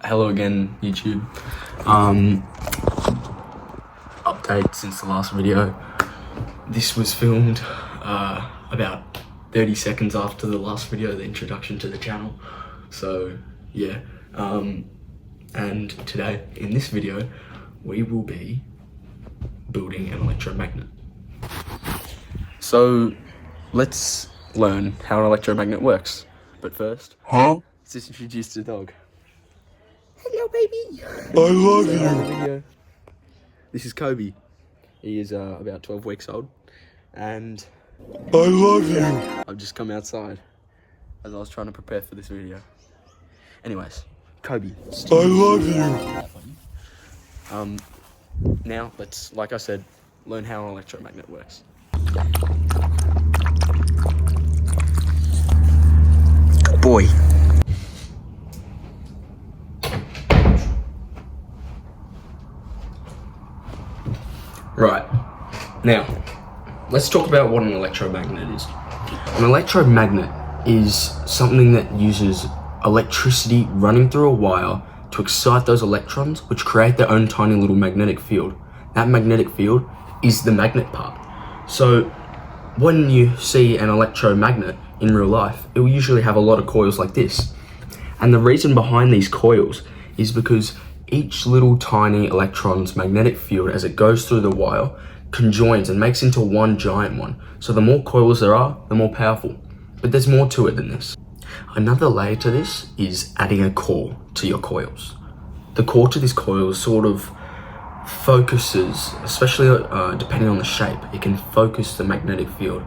Hello again, YouTube. Update since the last video. This was filmed about 30 seconds after the last video, the introduction to the channel. So yeah, and today in this video we will be building an electromagnet. So let's learn how an electromagnet works. But first, let's just introduce the dog. Hello, baby. I love you. This is Kobe. He is about 12 weeks old, and I love you. I've just come outside as I was trying to prepare for this video. Anyways, Kobe. I love you. Now let's, like I said, learn how an electromagnet works. Boy. Right, now, let's talk about what an electromagnet is. An electromagnet is something that uses electricity running through a wire to excite those electrons, which create their own tiny little magnetic field. That magnetic field is the magnet part. So, when you see an electromagnet in real life, it will usually have a lot of coils like this. And the reason behind these coils is because each little tiny electron's magnetic field, as it goes through the wire, conjoins and makes into one giant one. So the more coils there are, the more powerful. But there's more to it than this. Another layer to this is adding a core to your coils. The core to this coil sort of focuses, especially depending on the shape, it can focus the magnetic field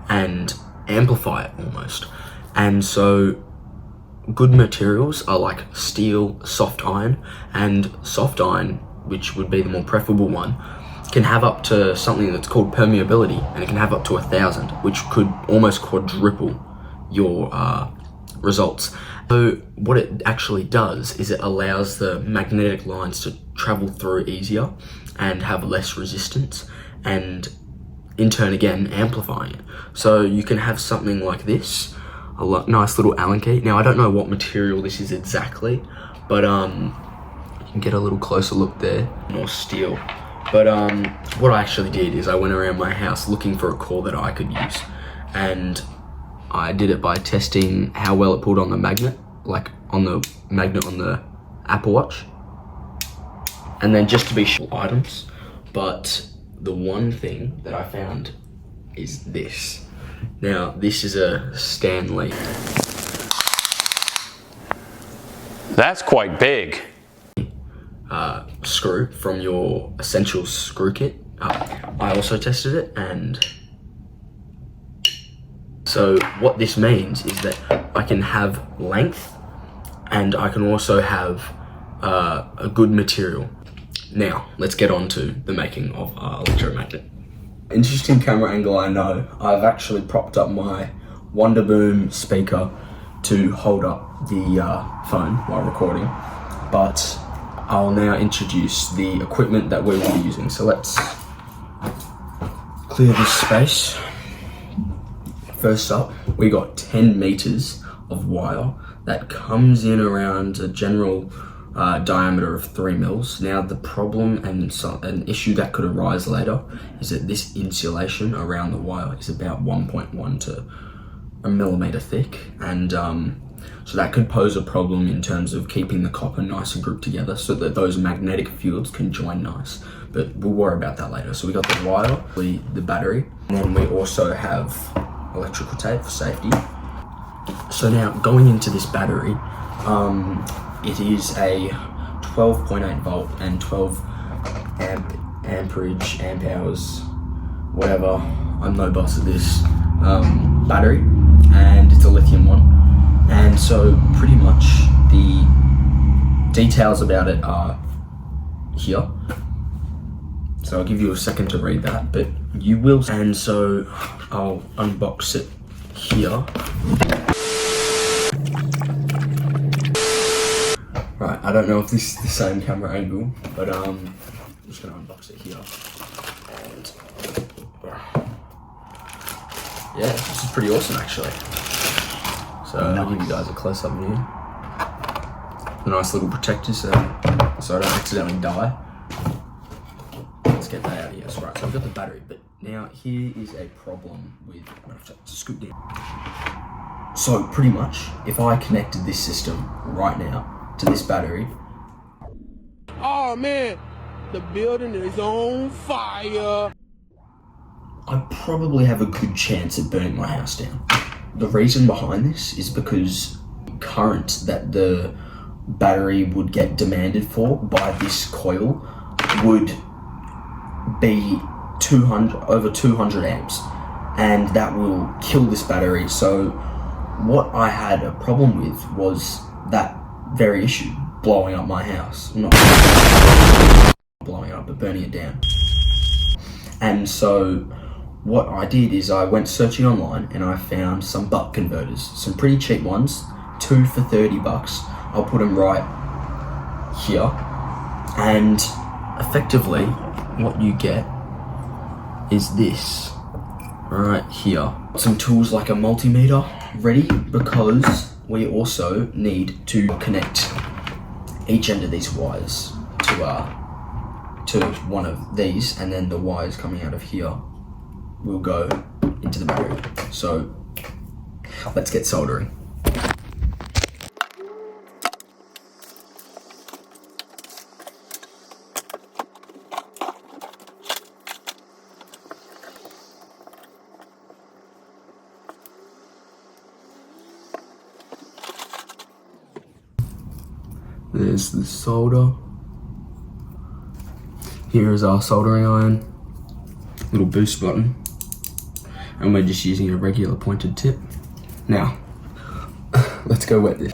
and amplify it almost. And so good materials are like steel, soft iron, and soft iron, which would be the more preferable one, can have up to something that's called permeability, and it can have up to 1,000, which could almost quadruple your results. So what it actually does is it allows the magnetic lines to travel through easier and have less resistance, and in turn again amplifying it. So you can have something like this, a nice little Allen key. Now I don't know what material this is exactly, but you can get a little closer look there. More steel. But what I actually did is I went around my house looking for a core that I could use, and I did it by testing how well it pulled on the magnet, like on the magnet on the Apple Watch, and then just to be sure items. But the one thing that I found is this. Now, this is a Stanley. That's quite big. Screw from your essential screw kit. I also tested it, and so what this means is that I can have length, and I can also have a good material. Now, let's get on to the making of our electromagnet. Interesting camera angle, I know. I've actually propped up my Wonderboom speaker to hold up the phone while recording, but I'll now introduce the equipment that we will be using. So let's clear this space. First up, we got 10 meters of wire that comes in around a general diameter of 3 mils. Now the problem and an issue that could arise later is that this insulation around the wire is about 1.1 to a millimeter thick, and so that could pose a problem in terms of keeping the copper nice and grouped together so that those magnetic fields can join nice, but we'll worry about that later. So we got the wire, the battery, and then we also have electrical tape for safety. So now going into this battery, it is a 12.8 volt and 12 amp hours, whatever, I'm no boss at this, battery, and it's a lithium one. And so pretty much the details about it are here. So I'll give you a second to read that, but you will, and so I'll unbox it here. Right, I don't know if this is the same camera angle, but I'm just gonna unbox it here. And yeah, this is pretty awesome actually. So I'll give you guys a close-up view. a nice little protector so I don't accidentally die. Let's get that out of here. So, right, so I've got the battery, but now here is a problem with, I'm gonna have to scoot down. So pretty much, if I connected this system right now to this battery. Oh man, the building is on fire. I probably have a good chance at burning my house down. The reason behind this is because current that the battery would get demanded for by this coil would be over 200 amps, and that will kill this battery. So what I had a problem with was that very issue, blowing up my house. Not blowing it up, but burning it down. And so what I did is I went searching online and I found some buck converters, some pretty cheap ones, 2 for $30. I'll put them right here, and effectively what you get is this right here. Some tools like a multimeter ready, because we also need to connect each end of these wires to one of these, and then the wires coming out of here will go into the battery. So let's get soldering. There's the solder. Here is our soldering iron, little boost button, and we're just using a regular pointed tip. Now, let's go wet this.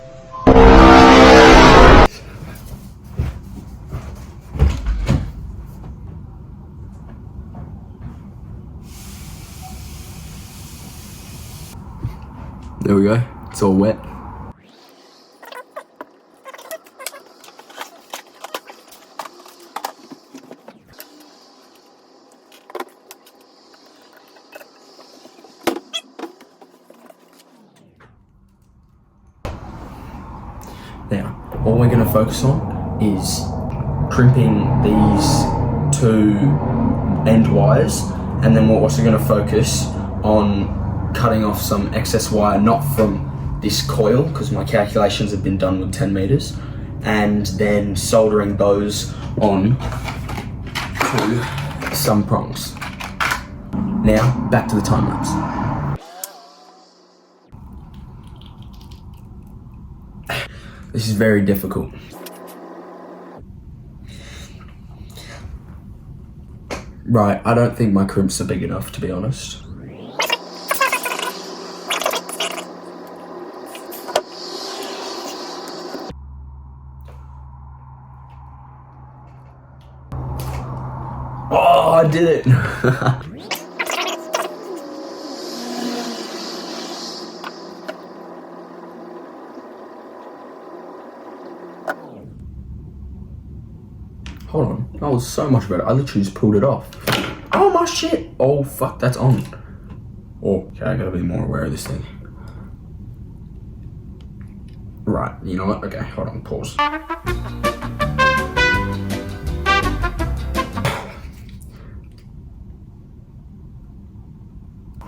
There we go, it's all wet. Now, all we're going to focus on is crimping these 2 end wires, and then we're also going to focus on cutting off some excess wire, not from this coil, because my calculations have been done with 10 meters, and then soldering those on to some prongs. Now, back to the time lapse. This is very difficult. Right, I don't think my crimps are big enough, to be honest. Oh, I did it! Hold on, that was so much better. I literally just pulled it off. Oh my shit! Oh fuck, that's on. Oh, okay, I gotta be more aware of this thing. Right, you know what? Okay, hold on, pause.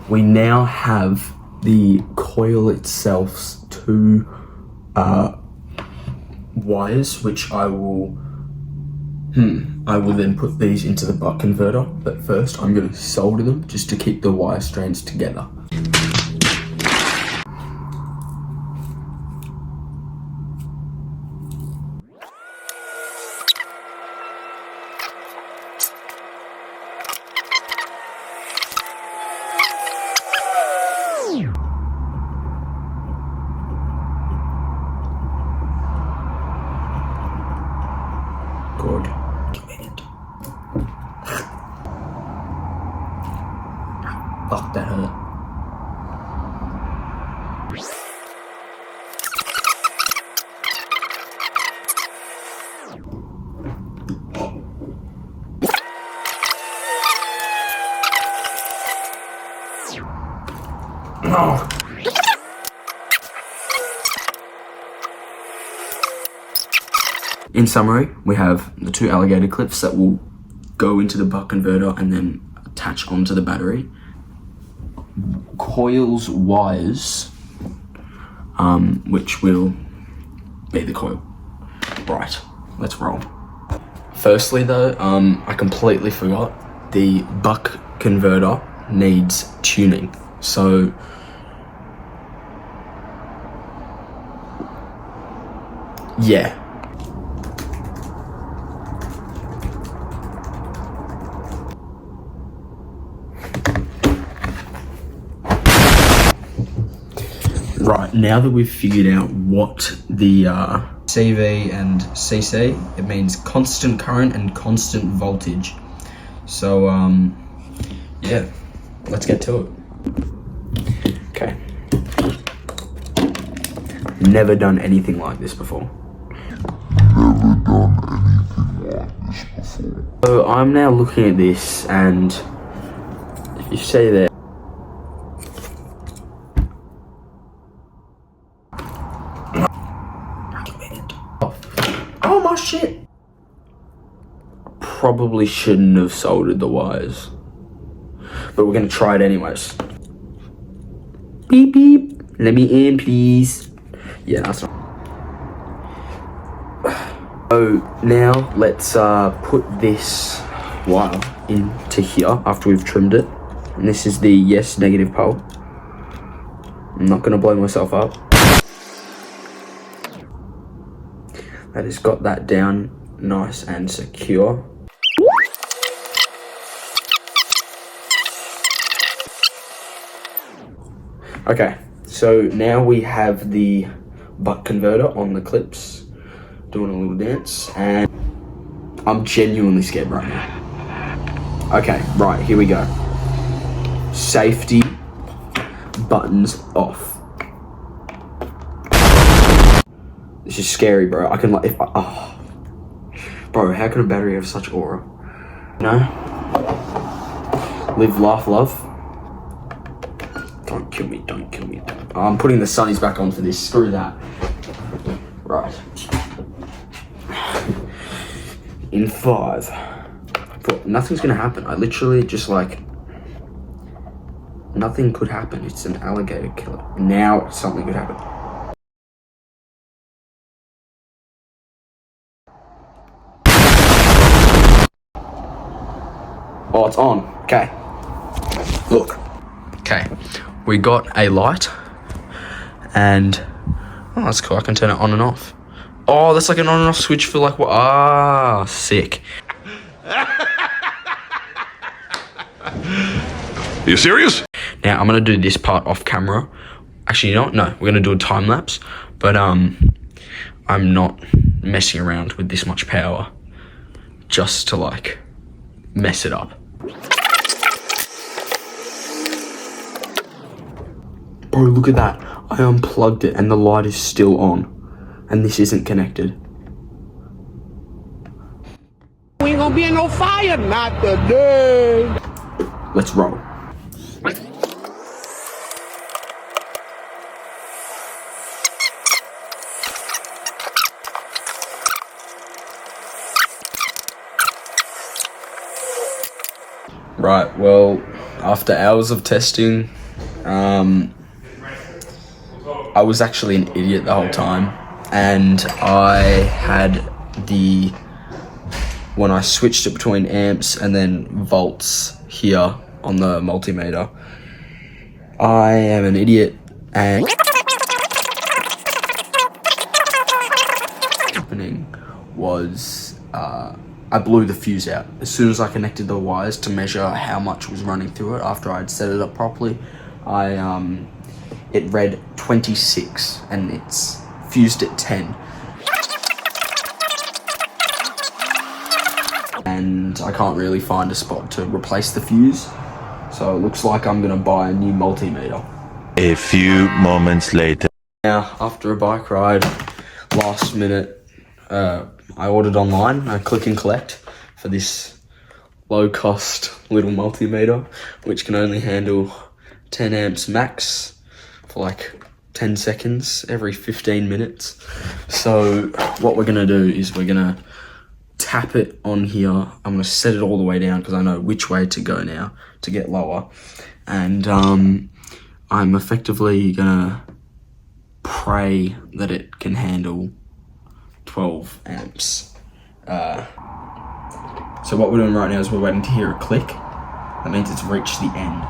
We now have the coil itself's 2 wires, which I will then put these into the buck converter, but first I'm going to solder them just to keep the wire strands together. Good. Fuck, that hurt. Oh. in summary, we have the 2 alligator clips that will go into the buck converter and then attach onto the battery. Coils, wires, which will be the coil. Right, let's roll. Firstly though, I completely forgot, the buck converter needs tuning. So yeah. Right, now that we've figured out what the CV and CC, it means constant current and constant voltage. So yeah, let's get to it. Okay. Never done anything like this before. So I'm now looking at this, and if you see there, oh my shit! Probably shouldn't have soldered the wires, but we're gonna try it anyways. Beep beep, let me in please. Yeah, that's not. So now let's put this wire into here after we've trimmed it. And this is the yes negative pole. I'm not gonna blow myself up. That has got that down nice and secure. Okay, so now we have the buck converter on the clips, doing a little dance, and I'm genuinely scared right now. Okay, right, here we go. Safety buttons off. This is scary, bro. I can like, if I, oh. Bro, how can a battery have such aura? You know? Live, laugh, love. Don't kill me, don't kill me. Oh, I'm putting the sunnies back on for this, screw that. Right. In 5. But nothing's gonna happen. I literally just like, nothing could happen. It's an alligator killer. Now something could happen. Oh, it's on. Okay. Look. Okay. We got a light. And oh, that's cool. I can turn it on and off. Oh, that's like an on and off switch for like what? Ah, sick. Are you serious? Now I'm gonna do this part off camera. Actually, you know what? No, we're gonna do a time lapse. But I'm not messing around with this much power just to like mess it up. Bro, look at that. I unplugged it and the light is still on. And this isn't connected. We ain't gonna be in no fire, not today. Let's roll. Right, well, after hours of testing, I was actually an idiot the whole time, and I had when I switched it between amps and then volts here on the multimeter, I am an idiot, and happening was I blew the fuse out. As soon as I connected the wires to measure how much was running through it after I'd set it up properly, it read 26 and it's fused at 10. And I can't really find a spot to replace the fuse. So it looks like I'm gonna buy a new multimeter. A few moments later. Now, after a bike ride, last minute, I ordered online a click and collect for this low cost little multimeter, which can only handle 10 amps max for like 10 seconds every 15 minutes. So what we're gonna do is we're gonna tap it on here. I'm gonna set it all the way down because I know which way to go now to get lower. And I'm effectively gonna pray that it can handle 12 amps. So what we're doing right now is we're waiting to hear a click. That means it's reached the end.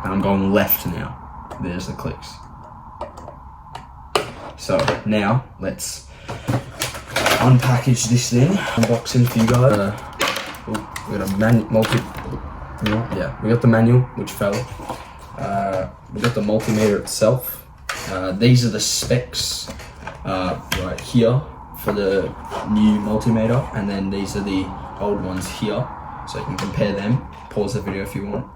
And I'm going left now. There's the clicks. So now let's unpackage this thing. Unboxing for you guys. We got a we got the manual, which fell. We got the multimeter itself. These are the specs right here for the new multimeter, and then these are the old ones here, so you can compare them. Pause the video if you want.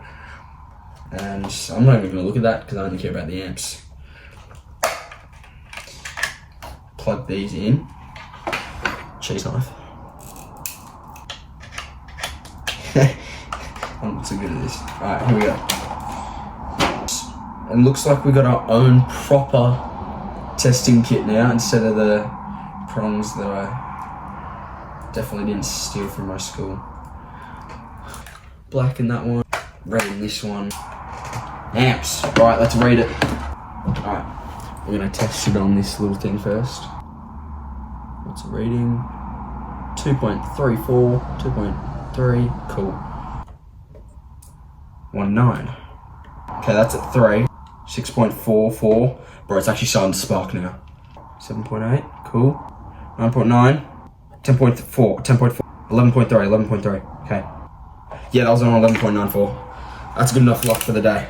And I'm not even going to look at that because I only care about the amps. Plug these in. Cheese knife. I'm not so good at this. Alright, here we go. It looks like we got our own proper testing kit now instead of the prongs that I definitely didn't steal from my school. Black in that one, red in this one. Amps. Right, let's read it. Alright, we're gonna test it on this little thing first. What's the reading? 2.34, 2.3, cool. 1.9. Okay, that's at 3. 6.44. Bro, it's actually starting to spark now. 7.8, cool. 9.9. 10.4, 10.4. 11.3, 11.3. Okay. Yeah, that was on 11.94. That's good enough luck for the day.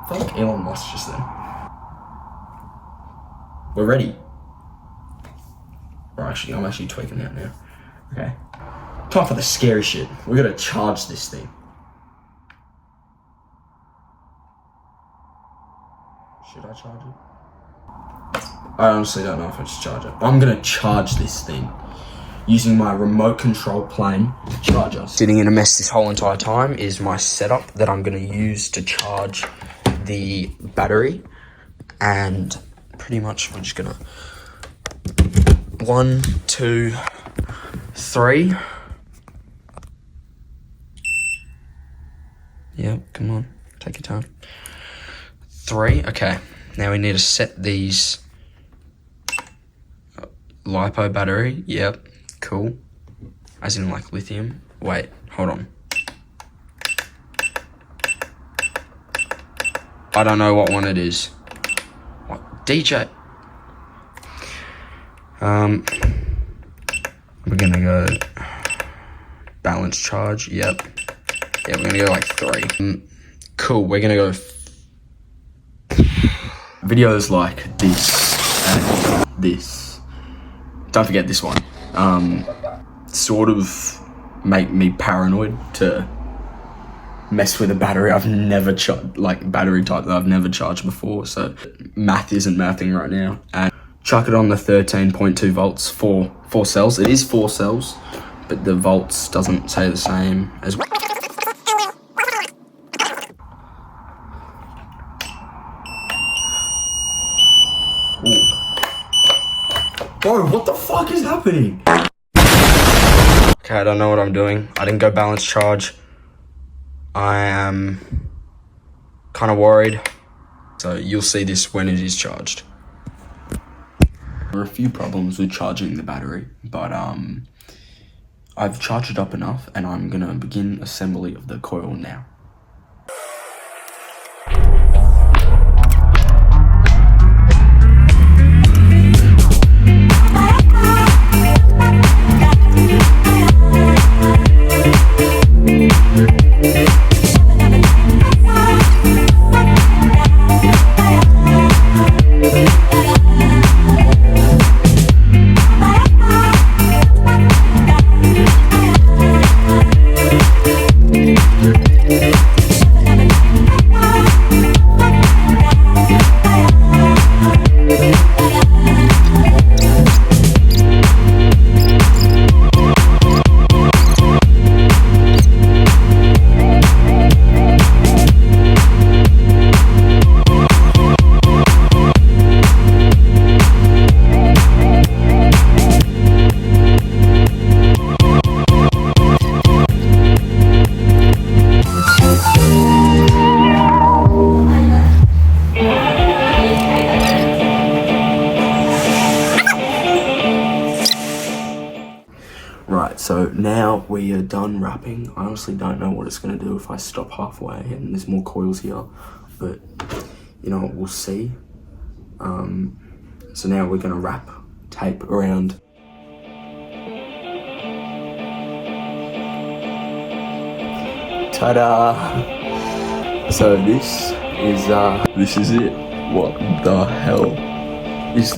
I felt like Elon Musk just then. We're ready. Or actually, I'm actually tweaking out now. Okay. Time for the scary shit. We gotta charge this thing. Should I charge it? I honestly don't know if I should charge it. I'm gonna charge this thing using my remote control plane charger. Sitting in a mess this whole entire time is my setup that I'm gonna use to charge the battery. And pretty much we're just gonna 1, 2, 3. Yep, come on, take your time. 3, okay. Now we need to set these LiPo battery. Yep, cool. As in like lithium. Wait, hold on. I don't know what one it is. What? DJ. We're gonna go balance charge. Yep. Yeah, we're gonna go like 3. Cool, we're gonna go videos like this and this. Don't forget this one. Sort of make me paranoid to mess with a battery I've never charged, like battery type that I've never charged before. So math isn't mathing right now. And chuck it on the 13.2 volts for 4 cells. It is 4 cells, but the volts doesn't say the same as. Ooh. Bro, what the fuck is happening? Okay, I don't know what I'm doing. I didn't go balance charge. I am kind of worried. So you'll see this when it is charged. There are a few problems with charging the battery, but I've charged it up enough and I'm gonna begin assembly of the coil now. now we are done wrapping. I honestly don't know what it's going to do if I stop halfway and there's more coils here, but you know, we'll see. So now we're going to wrap tape around. Ta-da! So this is it. What the hell is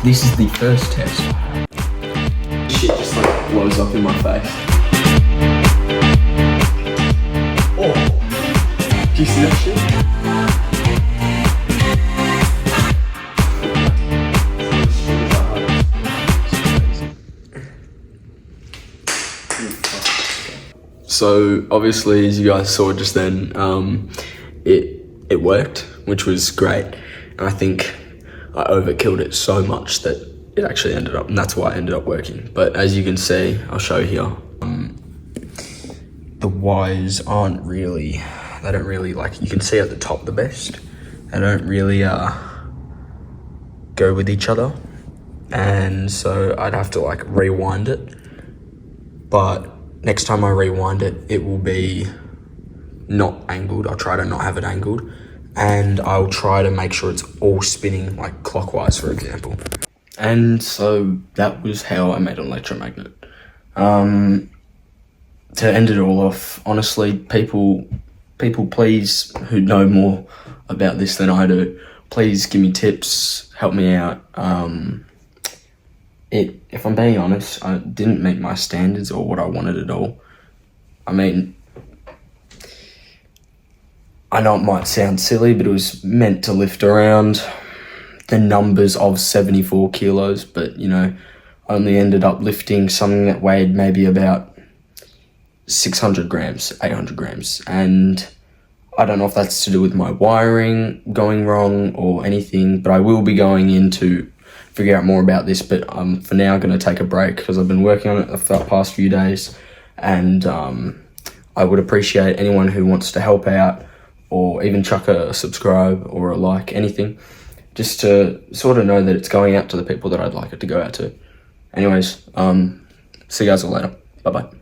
This is the first test. Shit just like blows up in my face. Oh, do you see that shit? So obviously, as you guys saw just then, it worked, which was great, and I think I overkilled it so much that it actually ended up, and that's why it ended up working. But as you can see, I'll show you here, the wires aren't really, they don't really, like, you can see at the top the best, they don't really go with each other, and so I'd have to like rewind it. But next time I rewind it, it will be not angled. I'll try to not have it angled, and I'll try to make sure it's all spinning like clockwise, for example. And so that was how I made an electromagnet. To end it all off, honestly, people please, who know more about this than I do, please give me tips, help me out. If I'm being honest, I didn't meet my standards or what I wanted at all. I mean, I know it might sound silly, but it was meant to lift around the numbers of 74 kilos, but you know, I only ended up lifting something that weighed maybe about 600 grams, 800 grams. And I don't know if that's to do with my wiring going wrong or anything, but I will be going in to figure out more about this. But I'm for now going to take a break because I've been working on it the past few days, and I would appreciate anyone who wants to help out or even chuck a subscribe or a like, anything, just to sort of know that it's going out to the people that I'd like it to go out to. Anyways, see you guys all later. Bye-bye.